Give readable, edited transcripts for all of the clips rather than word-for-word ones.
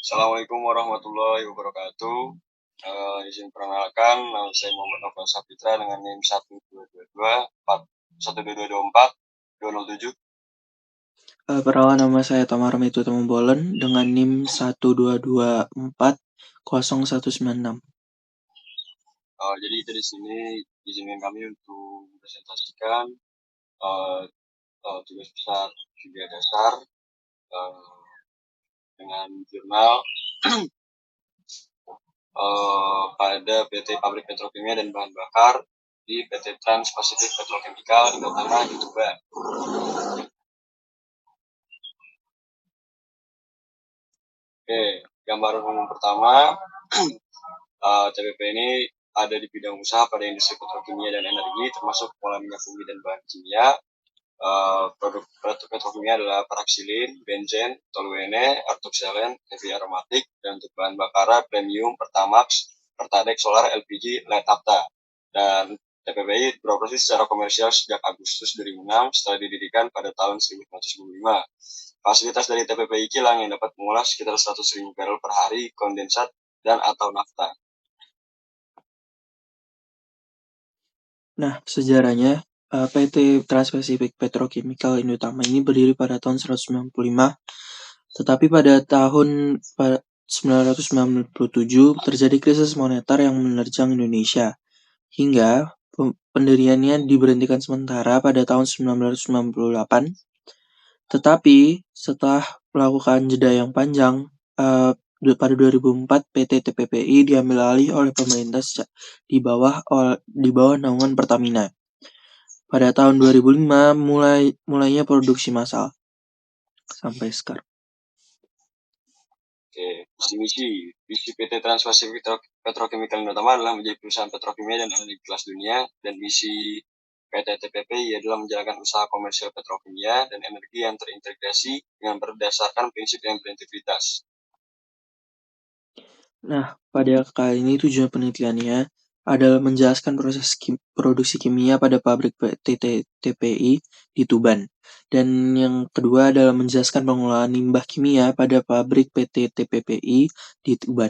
Assalamualaikum warahmatullahi wabarakatuh. Izin perkenalkan, nama saya Muhammad Novel Sapitra dengan NIM 1222 Perkenalkan, nama saya Tamar Mitu Temumbolen dengan NIM 1224019. Jadi dari sini izinkan kami untuk mempresentasikan uh, tugas besar kimia dasar uh, dengan jurnal pada PT Pabrik Petrokimia dan Bahan Bakar di PT Trans Pacific Petrochemical Indotama di Tuban. Oke, gambaran umum pertama, TPP ini ada di bidang usaha pada industri petrokimia dan energi, termasuk pengolahan minyak bumi dan bahan kimia. Produk petrokimia adalah paraksilin, benzen, toluene, artokselen, heavy aromatik, dan untuk bahan bakar premium, pertamax, pertalite, solar, LPG, light naphtha. Dan TPPI beroperasi secara komersial sejak Agustus 2006 setelah didirikan pada tahun 1995. Fasilitas dari TPPI kilang yang dapat mengolah sekitar 100.000 barrel per hari kondensat dan atau nafta. Nah, sejarahnya PT Trans Pacific Petrochemical Indotama ini berdiri pada tahun 1995, tetapi pada tahun 1997 terjadi krisis moneter yang menerjang Indonesia, hingga pendiriannya diberhentikan sementara pada tahun 1998. Tetapi setelah melakukan jeda yang panjang, pada 2004 PT TPPI diambil alih oleh pemerintah di bawah naungan Pertamina. Pada tahun 2005 mulainya produksi massal sampai sekarang. Oke, visi PT Trans Pacific Petrochemical Indotama adalah menjadi perusahaan petrokimia dan energi kelas dunia, dan misi PT TPPI adalah menjalankan usaha komersial petrokimia dan energi yang terintegrasi dengan berdasarkan prinsip yang berintegritas. Nah, pada kali ini tujuan penelitiannya adalah menjelaskan proses produksi kimia pada pabrik PT TPI di Tuban. Dan yang kedua adalah menjelaskan pengolahan limbah kimia pada pabrik PT TPPI di Tuban.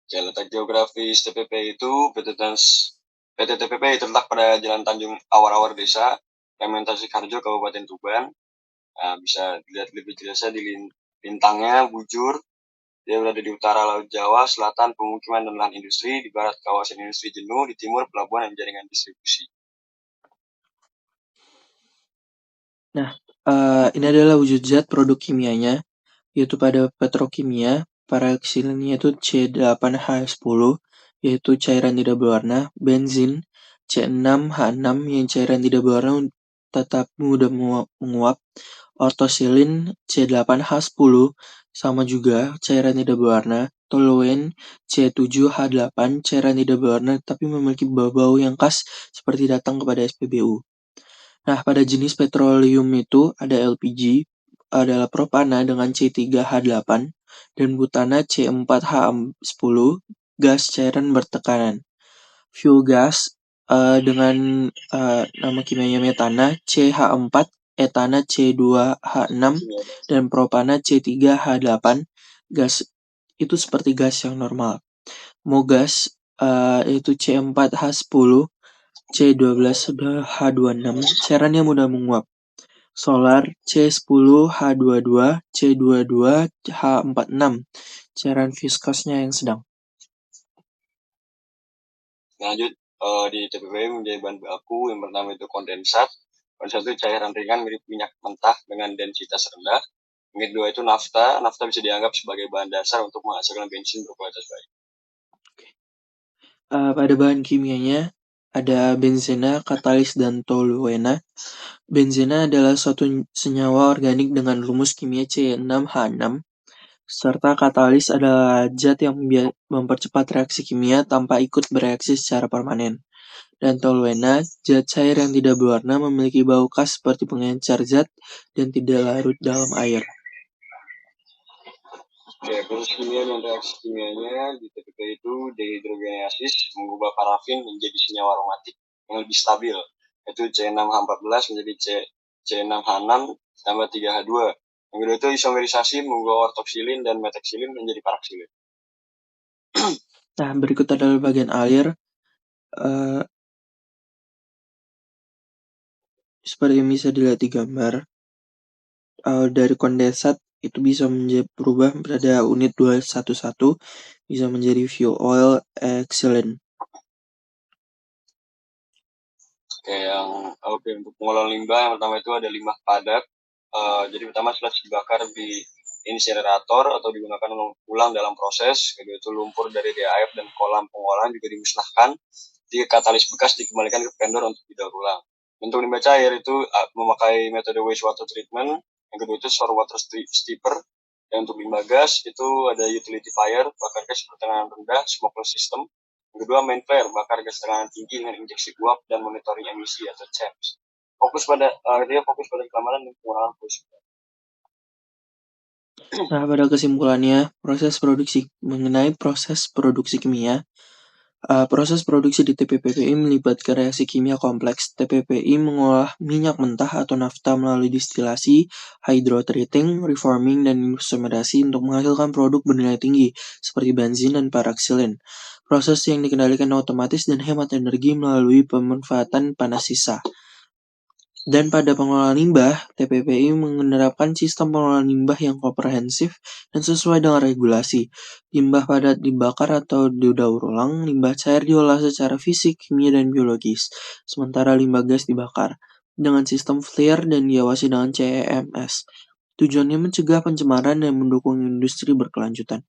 Letak geografis TPPI itu PT TPPI terletak pada Jalan Tanjung Awar-Awar Desa, Kementerian Sikarjo, Kabupaten Tuban. Nah, bisa dilihat lebih jelasnya di bintangnya bujur. Dia berada di utara Laut Jawa, selatan pemukiman dan lahan industri, di barat kawasan industri jenuh, di timur pelabuhan dan jaringan distribusi. Nah, ini adalah wujud zat produk kimianya, yaitu pada petrokimia, paraksilinnya itu C8H10, yaitu cairan tidak berwarna, benzin C6H6 yang cairan tidak berwarna tetap mudah menguap, ortosilin C8H10 sama juga cairan tidak berwarna, toluen C7H8 cairan tidak berwarna tapi memiliki bau-bau yang khas seperti datang kepada SPBU. Nah, pada jenis petroleum itu ada LPG, adalah propana dengan C3H8 dan butana C4H10, gas cairan bertekanan. Fuel gas dengan nama kimianya metana CH4, etana C2H6, dan propana C3H8. Gas itu seperti gas yang normal. Mogas itu C4H10, C12H26, cairan yang mudah menguap. Solar C10H22, C22H46, cairan viskosnya yang sedang. Lanjut, di TPPI menjadi bahan baku yang pertama itu kondensat. Kondensat itu cairan ringan mirip minyak mentah dengan densitas rendah. Yang kedua itu nafta. Nafta bisa dianggap sebagai bahan dasar untuk menghasilkan bensin berkualitas baik. Pada bahan kimianya ada benzena, katalis, dan toluena. Benzena adalah suatu senyawa organik dengan rumus kimia C6H6, serta katalis adalah zat yang mempercepat reaksi kimia tanpa ikut bereaksi secara permanen. Dan toluena, zat cair yang tidak berwarna, memiliki bau khas seperti pengencer zat dan tidak larut dalam air. Oke, proses kimia dan reaksi kimianya di TPP itu dehidrogenasis mengubah parafin menjadi senyawa aromatik yang lebih stabil, yaitu C6H14 menjadi C6H6 tambah 3H2. Yang kedua itu isomerisasi mengubah ortoksilin dan metaksilin menjadi paraksilin. Nah, berikut adalah bagian alir. Seperti yang bisa dilihat di gambar, dari kondensat itu bisa berubah pada unit 211, bisa menjadi fuel oil excellent. Oke, untuk pengolahan limbah yang pertama itu ada limbah padat. Jadi pertama setelah dibakar di insinerator atau digunakan ulang dalam proses. Kedua itu lumpur dari DAF dan kolam pengolahan juga dimusnahkan. Jika katalis bekas dikembalikan ke vendor untuk didaur ulang. Untuk limbah cair itu memakai metode wastewater treatment. Yang kedua itu sour water stripper. Dan untuk limbah gas itu ada utility fire, bakar gas bertekanan rendah, smokeless system. Yang kedua main flare, bakar gas tekanan tinggi dengan injeksi uap dan monitoring emisi atau CEMS. Dia fokus pada keamanan dan pengurangan polusi. Nah, pada kesimpulannya, mengenai proses produksi kimia, proses produksi di TPPPI melibatkan reaksi kimia kompleks. TPPI mengolah minyak mentah atau nafta melalui distilasi, hydrotreating, reforming, dan isomerasi untuk menghasilkan produk bernilai tinggi seperti benzin dan paraksilin. Proses yang dikendalikan otomatis dan hemat energi melalui pemanfaatan panas sisa. Dan pada pengelolaan limbah, TPPI menerapkan sistem pengelolaan limbah yang komprehensif dan sesuai dengan regulasi. Limbah padat dibakar atau didaur ulang, limbah cair diolah secara fisik, kimia, dan biologis, sementara limbah gas dibakar dengan sistem FLIR dan diawasi dengan CEMS. Tujuannya mencegah pencemaran dan mendukung industri berkelanjutan.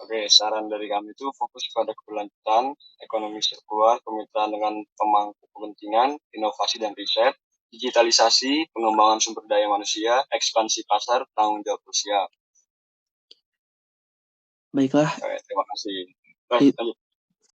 Oke, saran dari kami itu fokus pada keberlanjutan, ekonomi sirkular, kemitraan dengan pemangku kepentingan, inovasi dan riset, digitalisasi, pengembangan sumber daya manusia, ekspansi pasar, tanggung jawab sosial. Baiklah. Oke, terima kasih. Baik, lanjut.